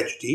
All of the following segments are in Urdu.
HD।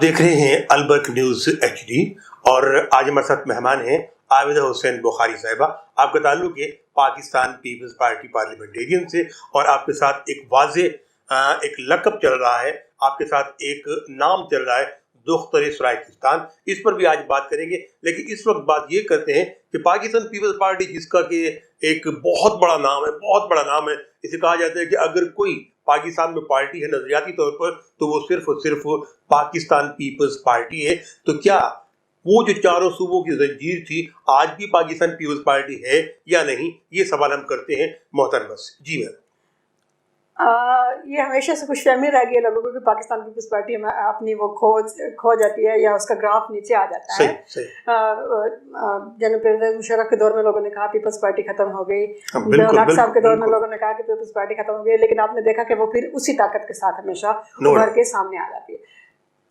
آپ دیکھ رہے ہیں البرق نیوز HD اور آج ہمارے ساتھ مہمان ہیں عابدہ حسین بخاری صاحبہ. آپ کا تعلق ہے پاکستان پیپلز پارٹی پارلیمنٹیرین سے اور آپ کے ساتھ ایک واضح ایک لقب چل رہا ہے, آپ کے ساتھ ایک نام چل رہا ہے دختر سرائکستان. اس پر بھی آج بات کریں گے, لیکن اس وقت بات یہ کرتے ہیں کہ پاکستان پیپلز پارٹی جس کا کہ ایک بہت بڑا نام ہے, بہت بڑا نام ہے, اسے کہا جاتا ہے کہ اگر کوئی پاکستان میں پارٹی ہے نظریاتی طور پر تو وہ صرف اور صرف پاکستان پیپلز پارٹی ہے. تو کیا وہ جو چاروں صوبوں کی زنجیر تھی آج بھی پاکستان پیپلز پارٹی ہے یا نہیں, یہ سوال ہم کرتے ہیں محترمہ سے. جی میم. یہ ہمیشہ سے خوش فہمی رہ گئی ہے لوگوں کو کہ پاکستان پیپلز پارٹی اپنی وہ کھو جاتی ہے یا اس کا گراف نیچے آ جاتا ہے. جناب پرویز مشرف کے دور میں لوگوں نے کہا پیپلز پارٹی ختم ہو گئی, لاکھ صاحب کے دور میں لوگوں نے کہا کہ پیپلز پارٹی ختم ہو گئی, لیکن آپ نے دیکھا کہ وہ پھر اسی طاقت کے ساتھ ہمیشہ ابھر کے سامنے آ جاتی ہے.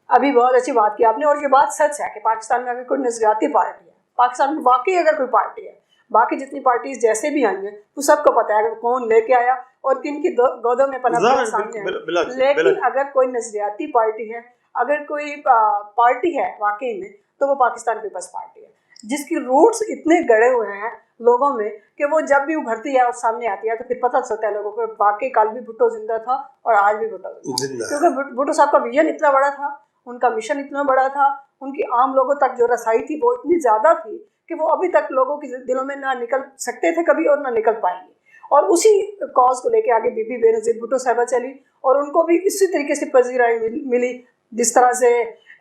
ابھی بہت اچھی بات کی آپ نے, اور یہ بات سچ ہے کہ پاکستان میں اگر کوئی نظریاتی پارٹی ہے, پاکستان میں واقعی اگر کوئی پارٹی ہے, باقی جتنی پارٹیز جیسے بھی آئی ہیں وہ سب کو پتہ ہے کہ کون لے کے آیا اور کن کی گودوں میں پنپ کر سامنے آئی. لیکن اگر کوئی نظریاتی پارٹی ہے, اگر کوئی پارٹی ہے واقعی میں, تو وہ پاکستان پیپلز پارٹی ہے, جس کی روٹس اتنے گڑے ہوئے ہیں لوگوں میں کہ وہ جب بھی ابھرتی ہے اور سامنے آتی ہے تو پھر پتہ چلتا ہے لوگوں کو واقعی کل بھی بھٹو زندہ تھا اور آج بھی بھٹو زندہ, کیونکہ بھٹو صاحب کا ویژن اتنا بڑا تھا, ان کا مشن اتنا بڑا تھا, ان کی عام لوگوں تک جو رسائی تھی وہ اتنی زیادہ تھی کہ وہ ابھی تک لوگوں کے دلوں میں نہ نکل سکتے تھے کبھی اور نہ نکل پائیں گے. اور اسی کاز کو لے کے آگے بی بی بے نظیر بھٹو صاحبہ چلی اور ان کو بھی اسی طریقے سے پذیرائی ملی جس طرح سے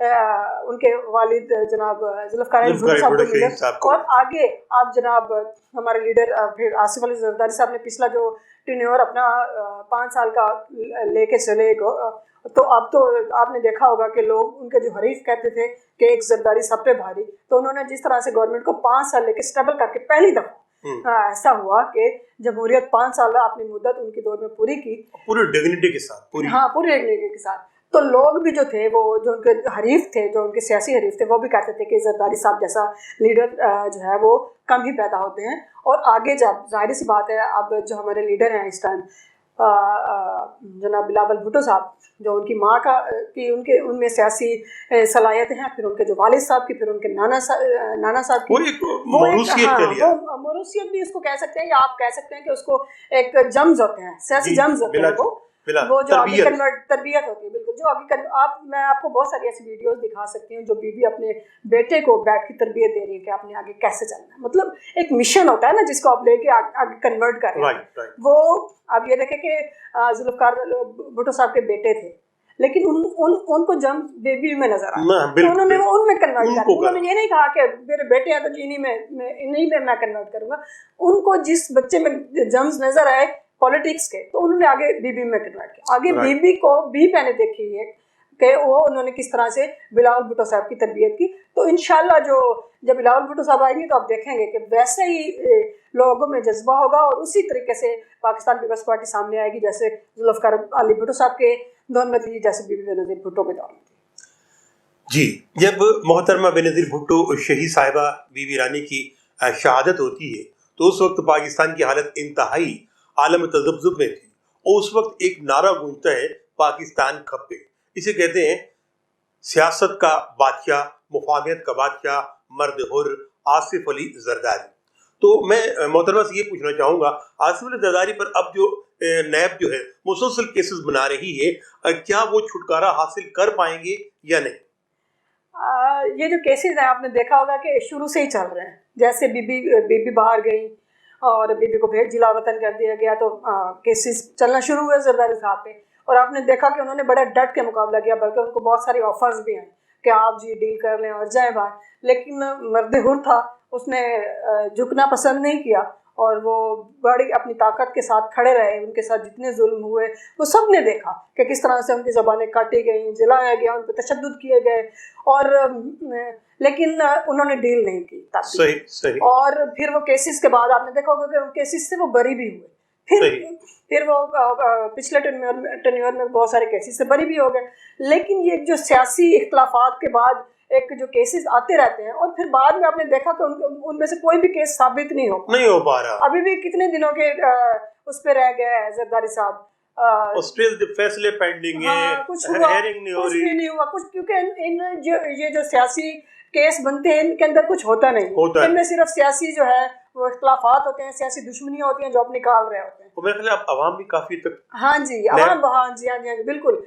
ان کے والد جناب ذوالفقار علی بھٹو صاحب کو ملے. اور آگے آپ جناب ہمارے لیڈر پھر آصف علی زرداری صاحب نے پچھلا جو ٹینیور اپنا 5 سال کا لے کے چلے, تو اب تو آپ نے دیکھا ہوگا کہ لوگ ان کے جو حریف کہتے تھے کہ ایک زرداری سب پہ بھاری, تو انہوں نے جس طرح سے گورنمنٹ کو 5 سال لے کے اسٹیبل کر کے پہلی دفعہ ایسا ہوا کہ جمہوریت 5 سال اپنی مدت ان کے دور میں پوری کی, پوری ڈگنیٹی کے ساتھ, پوری ڈگنیٹی کے ساتھ. تو لوگ بھی جو تھے, وہ جو ان کے حریف تھے, جو ان کے سیاسی حریف تھے, وہ بھی کہتے تھے کہ زرداری صاحب جیسا لیڈر جو ہے وہ کم ہی پیدا ہوتے ہیں. اور آگے جب ظاہر سی بات ہے اب جو ہمارے لیڈر ہیں اس ٹائم جناب بلاول بھٹو صاحب, جو ان کی ماں ان میں سیاسی صلاحیتیں ہیں, پھر ان کے جو والد صاحب کی, پھر ان کے نانا صاحب کی, وہ موروثیت بھی اس کو کہہ سکتے ہیں, یا آپ کہہ سکتے ہیں کہ اس کو ایک جمز ہوتے ہیں, سیاسی جمز ہوتے ہیں, وہ جو آگے تربیت ہوتی ہے. بالکل, جو آگے میں آپ کو بہت ساری ایسی ویڈیوز دکھا سکتی ہوں جو بی اپنے بیٹے کو بیٹھ کے تربیت دے رہی ہے کہ آپ نے آگے کیسے چلنا ہے. مطلب ایک مشن ہوتا ہے نا جس کو آپ لے کے آگے کنورٹ کر رہے ہیں. وہ آپ یہ دیکھیں کہ ذوالفقار بھٹو صاحب کے بیٹے تھے, لیکن ان کو جم بیبی میں نظر آیا, انہوں نے ان میں کنورٹ کر دیا. انہوں نے یہ نہیں کہا کہ میرے بیٹے ہیں تو انہیں میں کنورٹ کروں گا. ان کو جس بچے میں جمز نظر آئے پولیٹکس کے, تو انہوں نے آگے بی میں کنورٹ کیا. آگے بی کو بھی میں نے دیکھی ہے کہ وہ انہوں نے کس طرح سے بلاول بھٹو صاحب کی تربیت کی. تو انشاءاللہ جب بلاول بھٹو صاحب آئیں گے تو آپ دیکھیں گے کہ ویسے ہی لوگوں میں جذبہ ہوگا, اور اسی طریقے سے پاکستان پیپلز پارٹی سامنے آئے گی جیسے ذوالفقار علی بھٹو صاحب کے دور میں تھی, جیسے بی بی بینظیر بھٹو کے دور میں تھی. جی, جب محترمہ بینظیر بھٹو شہید صاحبہ بی بی رانی کی شہادت ہوتی ہے تو اس وقت پاکستان کی حالت انتہائی عالم تذبذب میں تھی, اور اس وقت ایک نعرہ گونجتا ہے پاکستان کھپے. اسے کہتے ہیں سیاست کا بادشاہ, مفاہمت کا بادشاہ, مرد حر آصف علی زرداری. تو میں محترمہ سے یہ پوچھنا چاہوں گا, آصف علی زرداری پر اب جو نیب جو ہے مسلسل کیسز بنا رہی ہے, کیا وہ چھٹکارا حاصل کر پائیں گے یا نہیں؟ یہ جو کیسز ہیں آپ نے دیکھا ہوگا کہ شروع سے ہی چل رہے ہیں. جیسے بی بی باہر گئی اور بی بی کو بھیج جلا وطن کر دیا گیا, تو کیسز چلنا شروع ہوئے زرداری صاحب پہ, اور آپ نے دیکھا کہ انہوں نے بڑے ڈٹ کے مقابلہ کیا, بلکہ ان کو بہت ساری آفرز بھی ہیں کہ آپ جی ڈیل کر لیں اور جائیں باہر. لیکن مرد حر تھا, اس نے جھکنا پسند نہیں کیا, اور وہ بڑی اپنی طاقت کے ساتھ کھڑے رہے. ان کے ساتھ جتنے ظلم ہوئے وہ سب نے دیکھا کہ کس طرح سے ان کی زبانیں کاٹی گئیں, جلایا گیا, ان پہ تشدد کیے گئے, اور لیکن انہوں نے ڈیل نہیں کی. صحیح. اور پھر وہ کیسز کے بعد آپ نے دیکھا ہوگا کہ ان کیسز سے وہ بری بھی ہوئے. پھر وہ پچھلے ٹینیور میں بہت سارے کیسز سے بری بھی ہو گئے. لیکن یہ جو سیاسی اختلافات کے بعد ایک جو کیسز آتے رہتے ہیں, اور پھر بعد میں آپ نے دیکھا کہ ان میں سے کوئی بھی کیس ثابت نہیں ہو پا رہا. ابھی بھی کتنے دنوں کے اس پہ رہ گئے زرداری صاحب, اسٹل فیصلے پینڈنگ ہیں, کچھ ہوا, ہیئرنگ نہیں ہو کچھ رہی, بھی نہیں ہوا کچھ, کیونکہ ان یہ جو سیاسی کیس بنتے ہیں ان کے اندر کچھ ہوتا نہیں, ان میں صرف سیاسی جو ہے وہ اختلافات ہوتے ہیں, سیاسی دشمنیاں ہوتی ہیں جو آپ نکال رہے ہوتے ہیں. میرے خیال اب عوام بھی کافی تک, ہاں جی عوام, ہاں جی بالکل.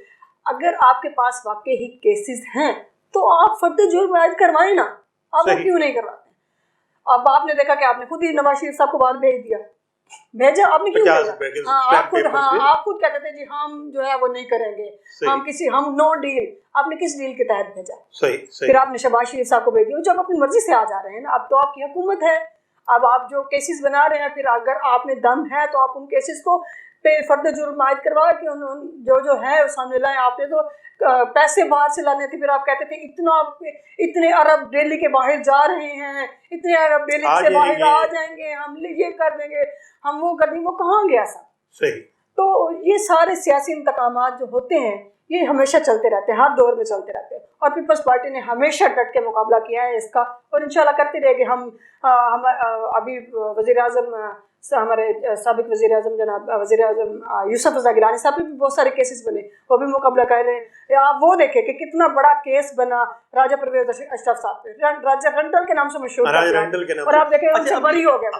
اگر آپ کے پاس واقعی ہی کیسز ہیں تو آپ فرد جرم عائد کروائیں نا, آپ وہ کیوں نہیں کرواتے؟ اب آپ نے دیکھا کہ آپ نے خود ہی نواز شریف صاحب کو باہر بھیج دیا, بھیجا آپ نے کیوں بھیجا؟ ہاں آپ خود کہتے تھے جی ہم جو ہے وہ نہیں کریں گے, ہم نو ڈیل. آپ نے کس ڈیل کے تحت بھیجا؟ پھر آپ نے شہباز شریف صاحب کو بھیج دیا, جب اپنی مرضی سے آ جا رہے ہیں نا, اب تو آپ کی حکومت ہے, اب آپ جو کیسز بنا رہے ہیں, پھر اگر آپ میں دم ہے تو آپ ان کیسز کو پہ فرد جرم عائد کروا کے جو ہے سامنے لائیں. آپ نے تو پیسے باہر سے لانے تھے, پھر آپ کہتے تھے اتنے ارب دہلی کے باہر جا رہے ہیں, اتنے ارب دہلی سے باہر آ جائیں گے, ہم یہ کر دیں گے, ہم وہ کر دیں گے. وہ کہاں گیا سب؟ تو یہ سارے سیاسی انتقامات جو ہوتے ہیں یہ ہمیشہ چلتے رہتے ہیں, ہر دور میں چلتے رہتے ہیں, اور پیپلز پارٹی نے ہمیشہ ڈٹ کے مقابلہ کیا ہے اس کا, اور انشاءاللہ کرتے رہے گے. ہم ابھی وزیر اعظم, ہمارے سابق وزیر اعظم جناب وزیر اعظم یوسف رضا گیلانی صاحب پہ بھی بہت سارے کیسز بنے, وہ بھی مقابلہ کر رہے ہیں. آپ وہ دیکھیں کہ کتنا بڑا کیس بنا راجہ پرویز اشرف صاحب پہ, راجہ رنٹل کے نام سے مشہور, اور آپ دیکھیں ان سے بری ہو گیا.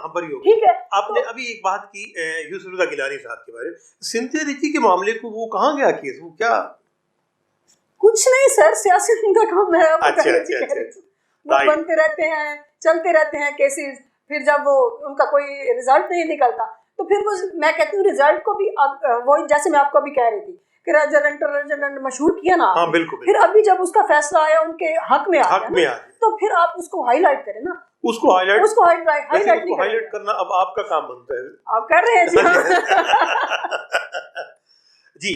ٹھیک ہے, آپ نے ابھی ایک بات کی یوسف رضا گیلانی صاحب کے بارے میں, سنتھیا ریچی کے معاملے کو وہ کہاں گیا کیس, وہ کیا؟ کچھ نہیں سر, سیاسی انتقام ہے, وہ بنتے رہتے ہیں, چلتے رہتے ہیں کیسز. پھر جب وہ ان کا کوئی رزلٹ نہیں نکلتا تو پھر وہ, میں کہتی ہوں رزلٹ کو بھی وہی جیسے میں آپ کو ابھی کہہ رہی تھی کہ راجہ رنٹل مشہور کیا نا, پھر ابھی جب اس کا فیصلہ آیا ان کے حق میں آیا تو پھر آپ اس کو ہائی لائٹ کریں نا, اس کو ہائی لائٹ کرنا اب آپ کا کام بنتا ہے, آپ کر رہے ہیں جی.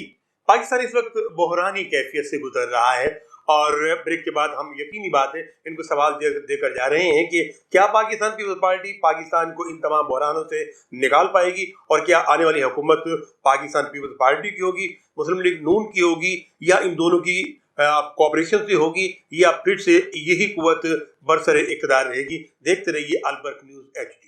پاکستان اس وقت بحرانی کیفیت سے گزر رہا ہے, اور بریک کے بعد ہم یقینی بات ہے ان کو سوال دے کر جا رہے ہیں کہ کیا پاکستان پیپلز پارٹی پاکستان کو ان تمام بحرانوں سے نکال پائے گی, اور کیا آنے والی حکومت پاکستان پیپلز پارٹی کی ہوگی, مسلم لیگ نون کی ہوگی, یا ان دونوں کی کوآپریشن سے ہوگی, یا پھر سے یہی قوت برسر اقتدار رہے گی. دیکھتے رہیے البرق نیوز HD.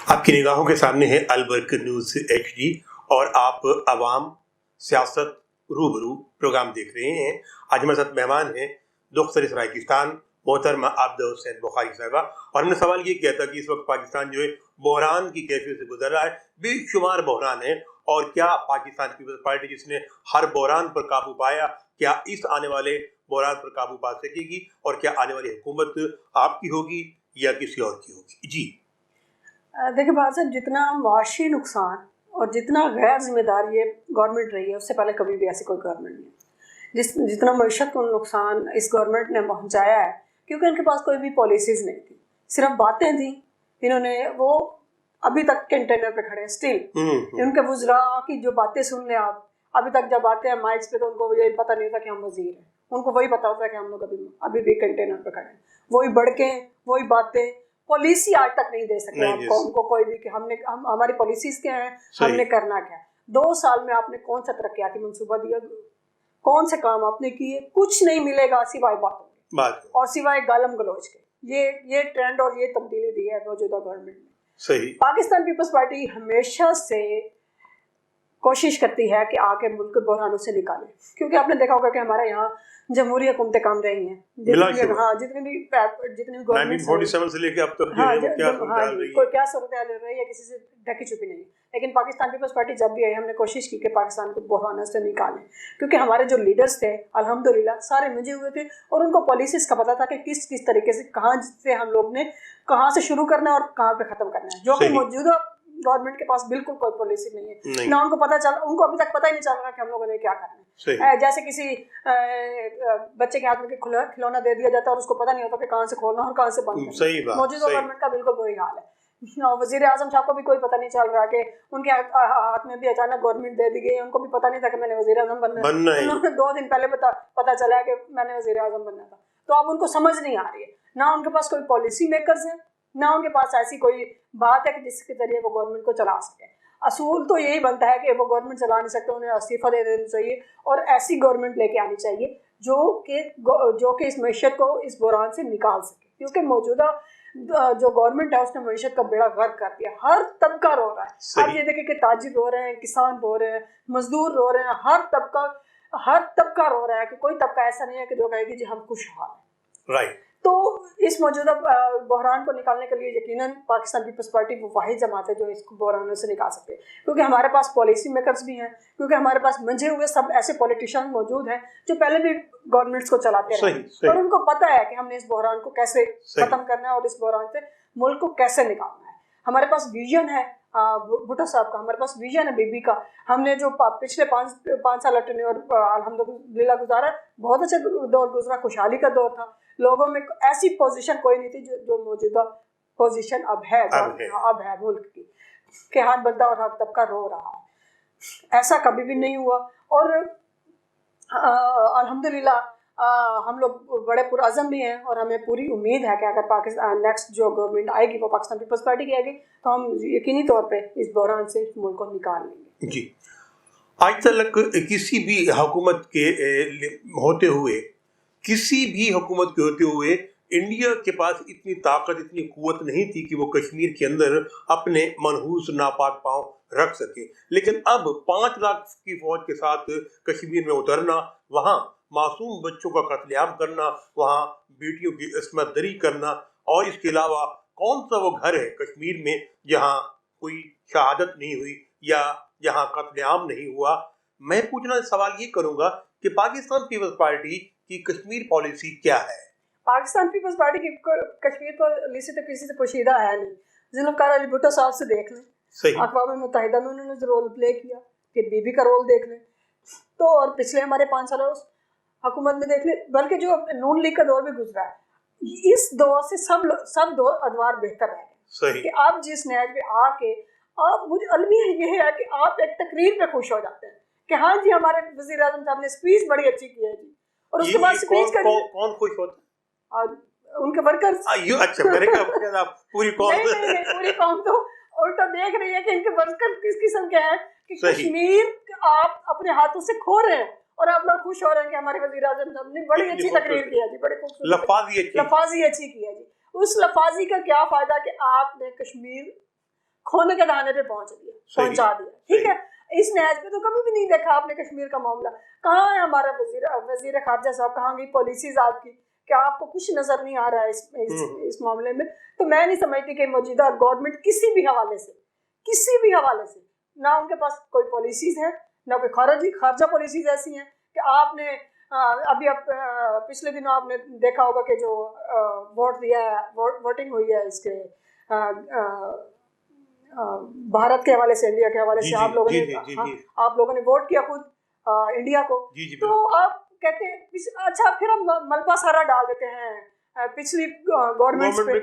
آپ کی نگاہوں کے سامنے ہے البرق نیوز HD, اور آپ عوام سیاست روبرو پروگرام دیکھ رہے ہیں. آج ہمارے ساتھ مہمان ہیں دختر اسرائیلستان محترمہ عابدہ حسین بخاری صاحبہ, اور ہم نے سوال یہ کیا تھا کہ اس وقت پاکستان جو ہے بحران کی کیفیت سے گزر رہا ہے, بے شمار بحران ہے, اور کیا پاکستان پیپلز پارٹی جس نے ہر بحران پر قابو پایا, کیا اس آنے والے بحران پر قابو پا سکے گی, اور کیا آنے والی حکومت آپ کی ہوگی یا کسی اور کی ہوگی؟ جی دیکھیں بھائی صاحب, جتنا معاشی نقصان اور جتنا غیر ذمہ دار یہ گورنمنٹ رہی ہے اس سے پہلے کبھی بھی ایسی کوئی گورنمنٹ نہیں, جتنا معیشت کو نقصان اس گورنمنٹ نے پہنچایا ہے, کیونکہ ان کے پاس کوئی بھی پالیسیز نہیں تھی, صرف باتیں تھیں. انہوں نے وہ ابھی تک کنٹینر پہ کھڑے ہیں اسٹل, ان کے وزراء کی جو باتیں سن لیں آپ, ابھی تک جب آتے ہیں مائکس پہ تو ان کو یہ پتہ نہیں ہوتا کہ ہم وزیر ہیں, ان کو وہی پتہ ہوتا ہے کہ ہم لوگ ابھی بھی کنٹینر پہ کھڑے ہیں. وہی بڑکیں, وہی باتیں, پالیسی آج تک نہیں دے سکتے ہم کو, ان کو کوئی بھی کہ ہماری پالیسیز کیا ہیں, ہم نے کرنا کیا. 2 سال میں آپ نے کون سا ترقیاتی منصوبہ دیا, کون سے کام آپ نے کیے؟ کچھ نہیں ملے گا سوائے باتوں اور سوائے گالم گلوچ کے. یہ ٹرینڈ اور یہ تبدیلی دی ہے موجودہ گورنمنٹ نے. پاکستان پیپلز پارٹی ہمیشہ سے کوشش کرتی ہے کہ آ کے ملک بحرانوں سے نکالے, کیونکہ آپ نے دیکھا ہوگا کہ ہمارے یہاں جمہوری حکومتیں کام رہی ہیں, جتنی بھی گورنمنٹ 1947 سے لے کے اب تک کوئی کیا صورتحال رہی ہے کسی سے ڈھکی چھپی نہیں. لیکن پاکستان پیپلز پارٹی جب بھی آئی ہم نے کوشش کی کہ پاکستان کو بحرانوں سے نکالیں, کیونکہ ہمارے جو لیڈرز تھے الحمدللہ سارے مجھے ہوئے تھے, اور ان کو پالیسیز کا پتہ تھا کہ کس طریقے سے کہاں سے ہم لوگ نے کہاں سے شروع کرنا ہے اور کہاں پہ ختم کرنا ہے, جو کہ موجودہ گورنمنٹ کے پاس بالکل کوئی پالیسی نہیں ہے. نہ ان کو پتہ چل, ان کو ابھی تک پتہ ہی نہیں چل رہا کہ ہم لوگوں نے کیا کرنا ہے. جیسے کسی بچے کے ہاتھ میں کھلونا دے دیا جاتا ہے اور اس کو پتہ نہیں ہوتا کہ کہاں سے کھولنا اور کہاں سے بند کرنا. موجودہ گورنمنٹ کا بالکل وہی حال ہے. وزیر اعظم صاحب کو بھی کوئی پتہ نہیں چل رہا کہ ان کے ہاتھ میں بھی اچانک گورنمنٹ دے دی گئی, ان کو بھی پتہ نہیں تھا کہ میں نے وزیر اعظم بننا ہے. انہوں نے 2 دن پہلے پتہ چلا کہ میں نے وزیر اعظم بننا تھا. تو اب ان کو سمجھ نہیں آ رہی ہے, نہ ان کے پاس کوئی پالیسی میکرز ہیں, نہ ان کے پاس ایسی کوئی بات ہے کہ جس کے ذریعے وہ گورنمنٹ کو چلا سکے. اصول تو یہی بنتا ہے کہ وہ گورنمنٹ چلا نہیں سکتے, انہیں استعفیٰ دے دینا چاہیے اور ایسی گورنمنٹ لے کے آنی چاہیے جو کہ اس معیشت کو اس بحران سے نکال سکے, کیونکہ موجودہ جو گورنمنٹ ہے اس نے معیشت کا بیڑا غرق کر دیا. ہر طبقہ رو رہا ہے. آپ یہ دیکھیں کہ تاجر رو رہے ہیں, کسان رو رہے ہیں, مزدور رو رہے ہیں, ہر طبقہ رو رہا ہے کہ کوئی طبقہ ایسا نہیں ہے کہ جو کہے گی جی ہم خوشحال ہیں. رائٹ. تو اس موجودہ بحران کو نکالنے کے لیے یقیناً پاکستان پیپلز پارٹی وہ واحد جماعت ہے جو اس بحران سے نکال سکتے ہیں, کیونکہ ہمارے پاس پالیسی میکرز بھی ہیں, کیونکہ ہمارے پاس منجھے ہوئے سب ایسے پولیٹیشین موجود ہیں جو پہلے بھی گورنمنٹس کو چلاتے رہے اور ان کو پتہ ہے کہ ہم نے اس بحران کو کیسے ختم کرنا ہے اور اس بحران سے ملک کو کیسے نکالنا ہے. ہمارے پاس ویژن ہے بھٹو صاحب کا, ہمارے پاس ویژن ہے بی بی کا. ہم نے جو پچھلے 5 سال ٹینیور الحمدللہ گزارا, بہت اچھا دور گزرا, خوشحالی کا دور تھا. لوگوں میں ایسی پوزیشن کوئی نہیں تھی جو موجودہ پوزیشن اب ہے ملک کی, کہ ہر بندہ اور ہر طبقہ رو رہا ہے. ایسا کبھی بھی نہیں ہوا اور الحمدللہ ہم لوگ بڑے پرعزم بھی ہیں اور ہمیں پوری امید ہے کہ اگر پاکستان نیکسٹ جو گورنمنٹ آئے گی وہ پاکستان پیپلز پارٹی کی آئے گی تو ہم یقینی طور پہ اس بحران سے ملک کو نکال لیں گے. جی, آج تک کسی بھی حکومت کے ہوتے ہوئے انڈیا کے پاس اتنی طاقت, اتنی قوت نہیں تھی کہ وہ کشمیر کے اندر اپنے منحوس ناپاک پاؤں رکھ سکے. لیکن اب 5 لاکھ کی فوج کے ساتھ کشمیر میں اترنا, وہاں معصوم بچوں کا قتل عام کرنا, وہاں بیٹیوں کی عصمت دری کرنا, اور اس کے علاوہ کون سا وہ گھر ہے کشمیر میں جہاں کوئی شہادت نہیں ہوئی یا جہاں قتل عام نہیں ہوا. میں پوچھنا سوال یہ کروں گا کہ پاکستان پیپلز پارٹی کی کشمیر پالیسی کیا ہے؟ پاکستان پیپلز پارٹی کی کشمیر پالیسی تو کسی سے پوشیدہ ہے نہیں. ذوالفقار علی بھٹو صاحب سے دیکھ لیں, اقوام متحدہ میں انہوں نے جو رول پلے کیا, پھر بی بی کا رول دیکھ لیں, تو اور پچھلے ہمارے 5 سالوں حکومت میں دیکھ لیں, بلکہ جو نون لیگ کا دور بھی گزرا ہے, اس دور سے سب دور ادوار بہتر رہے ہیں. کہ آپ جس نیج پہ آ کے مجھے المیہ یہ ہے کہ آپ ایک تقریر پہ خوش ہو جاتے ہیں کہ ہاں جی ہمارے وزیر اعظم صاحب نے اسپیچ بڑی اچھی کی ہے جی, اور اس کے بعد اسپیچ کا کون خوش ہوتا ہے؟ اور ان کے ورکرز. اچھا, میں نے کہا پوری قوم تو الٹا دیکھ رہی ہے کہ ان کے ورکر کس قسم کے ہیں کہ کشمیر آپ اپنے ہاتھوں سے کھو رہے ہیں اور آپ لوگ خوش ہو رہے ہیں کہ ہمارے وزیر اعظم صاحب نے بڑی اچھی تقریر کی ہے جی, بڑے خوبصورت لفاظی اچھی کی ہے جی. اس لفاظی کا کیا فائدہ کہ آپ نے کشمیر کھونے کے دہانے پہ پہنچا دیا. ٹھیک ہے, اس نیز پہ تو کبھی بھی نہیں دیکھا آپ نے کشمیر کا معاملہ. کہاں ہے ہمارا وزیر خارجہ صاحب, کہاں گئی پالیسیز آپ کی, کہ آپ کو کچھ نظر نہیں آ رہا ہے اس معاملے میں. تو میں نہیں سمجھتی کہ موجودہ گورنمنٹ کسی بھی حوالے سے نہ ان کے پاس کوئی پالیسیز ہیں, نہ کوئی خارجہ پالیسیز ایسی ہیں کہ آپ نے ابھی پچھلے دنوں آپ نے دیکھا ہوگا کہ جو ووٹنگ ہوئی ہے اس کے بھارت کے حوالے سے, انڈیا کے حوالے سے, آپ لوگوں نے ووٹ کیا خود انڈیا کو. تو آپ کہتے ہیں اچھا پھر ہم ملبہ سارا ڈال دیتے ہیں پچھلی گورنمنٹ پہ,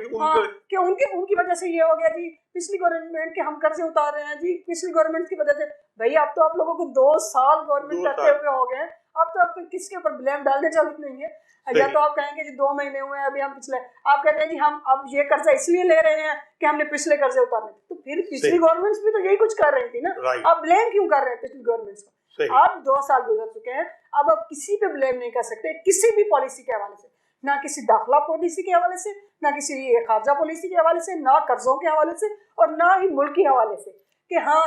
کہ ان کی وجہ سے یہ ہو گیا جی, پچھلی گورنمنٹ کے ہم قرضے اتار رہے ہیں جی, پچھلی گورنمنٹ کی وجہ سے. بھائی اب تو آپ لوگوں کو 2 سال گورنمنٹ کرتے ہوئے ہو گئے, اب تو آپ کو کس کے اوپر بلیم ڈالنے ضرورت نہیں ہے. یا تو آپ کہیں گے جی 2 مہینے ہوئے ہیں ابھی ہم پچھلے, آپ کہتے ہیں جی ہم اب یہ قرضہ اس لیے لے رہے ہیں کہ ہم نے پچھلے قرضے اتارنے, تو پھر پچھلی گورنمنٹس بھی تو یہی کچھ کر رہی تھی نا, آپ بلیم کیوں کر رہے ہیں پچھلی گورنمنٹس کو؟ اب 2 سال گزر چکے ہیں, اب آپ کسی پہ بلیم نہیں کر سکتے کسی بھی پالیسی کے حوالے سے, نہ کسی داخلہ پالیسی کے حوالے سے, نہ کسی خارجہ پالیسی کے حوالے سے, نہ قرضوں کے حوالے سے, اور نہ ہی ملکی حوالے سے, کہ ہاں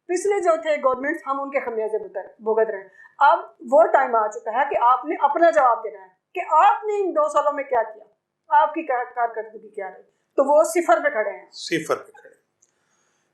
پچھلے جو تھے گورنمنٹس ہم ان کے خمیازے بھگت رہے ہیں. اب وہ ٹائم آ چکا ہے کہ آپ نے اپنا جواب دینا ہے کہ آپ نے ان 2 سالوں میں کیا کیا, آپ کی کارکردگی کیا رہی. تو وہ 0 پہ کھڑے ہیں, 0 پہ کھڑے.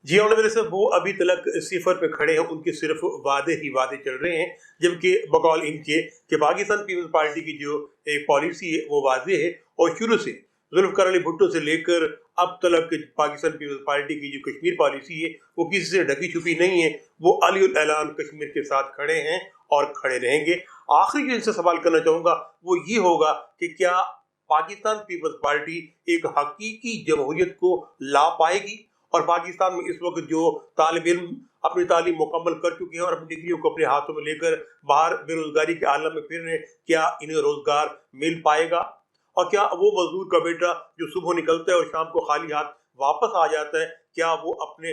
جی ہاں, میرے صاحب وہ ابھی تک 0 پہ کھڑے ہیں, ان کے صرف وعدے ہی وعدے چل رہے ہیں, جبکہ بقول ان کے کہ پاکستان پیپلز پارٹی کی جو ایک پالیسی ہے وہ واضح ہے, اور شروع سے ذوالفقار علی بھٹو سے لے کر اب تک پاکستان پیپلز پارٹی کی جو کشمیر پالیسی ہے وہ کسی سے ڈھکی چھپی نہیں ہے. وہ علی الاعلان کشمیر کے ساتھ کھڑے ہیں اور کھڑے رہیں گے. آخری جو ان سے سوال کرنا چاہوں گا وہ یہ ہوگا کہ کیا پاکستان پیپلز پارٹی ایک حقیقی جمہوریت کو لا پائے گی, اور پاکستان میں اس وقت جو طالب علم اپنی تعلیم مکمل کر چکے ہیں اور اپنی ڈگریوں کو اپنے ہاتھوں میں لے کر باہر بے روزگاری کے عالم میں پھر رہے ہیں, کیا انہیں روزگار مل پائے گا؟ اور کیا وہ مزدور کا بیٹا جو صبح نکلتا ہے اور شام کو خالی ہاتھ واپس آ جاتا ہے, کیا وہ اپنے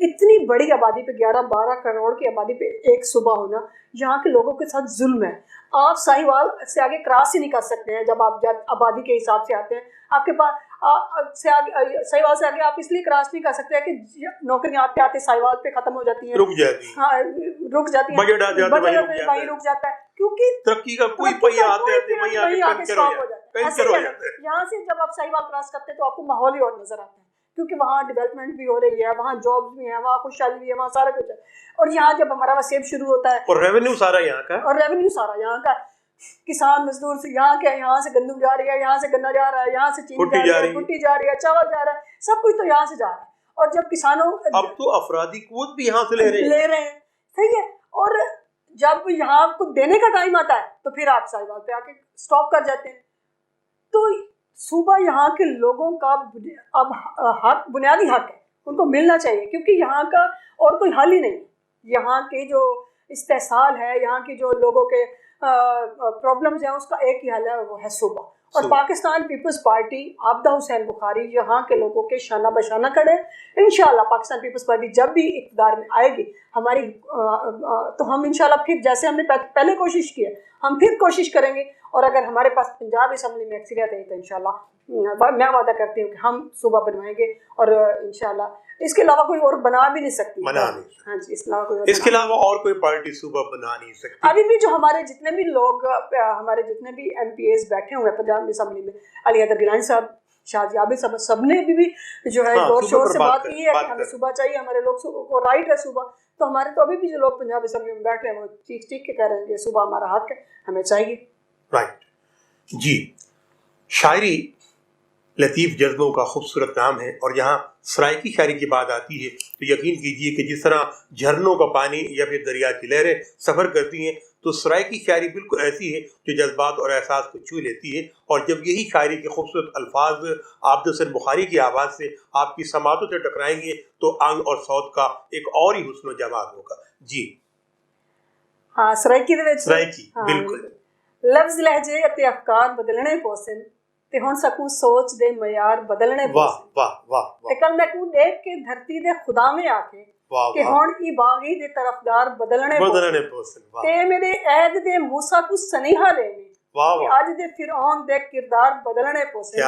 اتنی بڑی آبادی پہ 11-12 کروڑ کی آبادی پہ ایک صوبہ ہونا، یہاں کے لوگوں کے ساتھ ظلم ہے. آپ ساہیوال سے آگے کراس ہی نہیں کر سکتے ہیں. جب آپ آبادی کے حساب سے آتے ہیں، آپ کے پاس ساہیوال سے آگے آپ اس لیے کراس نہیں کر سکتے کہ نوکریاں آتے آتے ساہیوال پہ ختم ہو جاتی ہیں، رک جاتی ہیں. ہاں رک جاتی ہیں، بجٹ وہیں رک جاتا ہے، کیونکہ ترقی کا کوئی پہیہ آتے آتے وہیں آ کے اسٹاپ ہو جاتا ہے. پنچر ہو جاتا ہے. یہاں سے جب آپ ساہیوال کراس کرتے ہیں تو آپ کو ماحول ہی اور نظر آتا ہے، کیونکہ وہاں ڈیولپمنٹ بھی ہو رہی ہے، وہاں جابس بھی ہیں، وہاں خوشحالی بھی ہے، وہاں سارا کچھ ہے. اور یہاں جب ہمارا وسیب شروع ہوتا ہے اور ریونیو سارا یہاں کا، اور ریونیو سارا یہاں کا، کسان مزدور سے یہاں کے، یہاں سے گندم جا رہی ہے، یہاں سے گنا جا رہا ہے، یہاں سے چینی جا رہی ہے، بھٹی جا رہی ہے، چاول جا رہا ہے، سب کچھ تو یہاں سے جا رہا ہے. اور جب کسانوں اب تو افرادی قوت بھی یہاں سے لے رہے ہیں، صحیح ہے. اور جب یہاں کو دینے کا ٹائم آتا ہے تو پھر آپ ساہیوال پہ آ کے اسٹاپ کر جاتے ہیں. تو صوبہ یہاں کے لوگوں کا اب حق، بنیادی حق ہے، ان کو ملنا چاہیے، کیونکہ یہاں کا اور کوئی حل ہی نہیں. یہاں کے جو استحصال ہے، یہاں کی جو لوگوں کے پرابلمز ہیں، اس کا ایک ہی حل ہے، وہ ہے صوبہ. اور پاکستان پیپلز پارٹی، عابدہ حسین بخاری یہاں کے لوگوں کے شانہ بشانہ کھڑے. انشاءاللہ پاکستان پیپلز پارٹی جب بھی اقتدار میں آئے گی ہماری، تو ہم انشاءاللہ پھر جیسے ہم نے پہلے کوشش کی ہے ہم پھر کوشش کریں گے. اور اگر ہمارے پاس پنجاب اسمبلی میں اکثریت ہے تو انشاءاللہ میں وعدہ کرتی ہوں کہ ہم صوبہ بنوائیں گے. اور انشاءاللہ اس کے علاوہ کوئی اور بنا بھی نہیں سکتی. ہاں جی، اس کے علاوہ اور کوئی پارٹی صوبہ بنا نہیں سکتی. ابھی بھی جو ہمارے جتنے بھی لوگ، ہمارے جتنے بھی ایم پی ایز بیٹھے ہوئے ہیں پنجاب اسمبلی میں، علی حیدر گیلانی صاحب، شاہجی عابد صاحب، سب نے بھی جو ہے زور شور سے بات کی ہے کہ ہمیں صوبہ چاہیے، ہمارے لوگ کو رائٹ ہے صوبہ. تو ہمارے تو ابھی بھی جو لوگ پنجاب اسمبلی میں بیٹھ رہے ہیں وہ چیخ کے کہہ رہے ہیں کہ صوبہ ہمارا حق ہے، ہمیں چاہیے. رائٹ جی. شاعری لطیف جذبوں کا خوبصورت نام ہے، اور یہاں سرائکی شاعری کی بات آتی ہے تو یقین کیجئے کہ جس طرح جھرنوں کا پانی یا پھر دریا کی لہریں سفر کرتی ہیں، تو سرائکی شاعری بالکل ایسی ہے جو جذبات اور احساس کو چھو لیتی ہے. اور جب یہی شاعری کے خوبصورت الفاظ عابد حسین بخاری کی آواز سے آپ کی سماعتوں سے ٹکرائیں گے تو انگ اور صوت کا ایک اور ہی حسن و جمال ہوگا. جی ہاں، سرائکی بالکل. لفظ لہجے اتے افکار بدلنے پوسن تے ہن سکوں سوچ دے معیار بدلنے پوسن. واہ واہ واہ واہ. تے کل میں کو دیکھ کے دھرتی دے خدا میں آ کے کہ ہن ای باغی دے طرفدار بدلنے پوسن. تے میرے عہد دے موسیٰ کو سنیہا دینے کہ اج دے فرعون دے کردار بدلنے پوسن.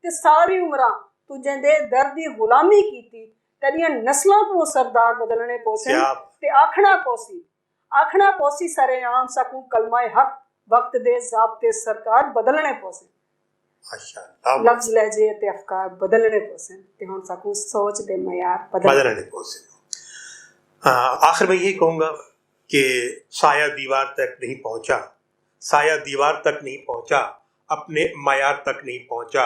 تے ساری عمراں تجھے دے دردی غلامی کیتی، تیریاں نسلاں کو سردار بدلنے پوسن. تے آکھنا پوسی سرے عام سکوں کلمہ حق، وقت دے ضابطے سرکار بدلنے پوسن. لفظ لہجے تے افکار بدلنے پوسن تے ہن سکوں سوچ دے معیار بدلنے پوسن. آخر میں یہی کہوں گا کہ سایہ دیوار تک نہیں پہنچا، سایہ دیوار تک نہیں پہنچا، اپنے معیار تک نہیں پہنچا،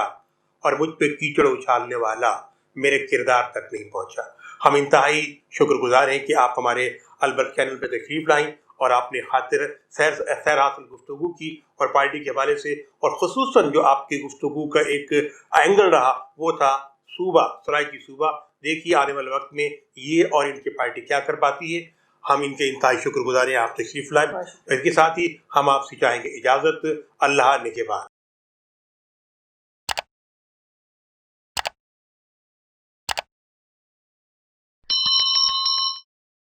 اور مجھ پہ کیچڑ اچھالنے والا میرے کردار تک نہیں پہنچا. ہم انتہائی شکر گزار ہیں کہ آپ ہمارے البرق چینل پہ تشریف لائیں اور آپ نے خاطر خیر حاصل گفتگو کی، اور پارٹی کے حوالے سے، اور خصوصاً جو آپ کی گفتگو کا ایک اینگل رہا وہ تھا صوبہ، سرائکی صوبہ. دیکھیے آنے والے وقت میں یہ اور ان کی پارٹی کیا کر پاتی ہے. ہم ان کے انتہائی شکر گزار ہیں آپ تشریف لائیں. اس کے ساتھ ہی ہم آپ سے چاہیں گے اجازت. اللہ نگہبان.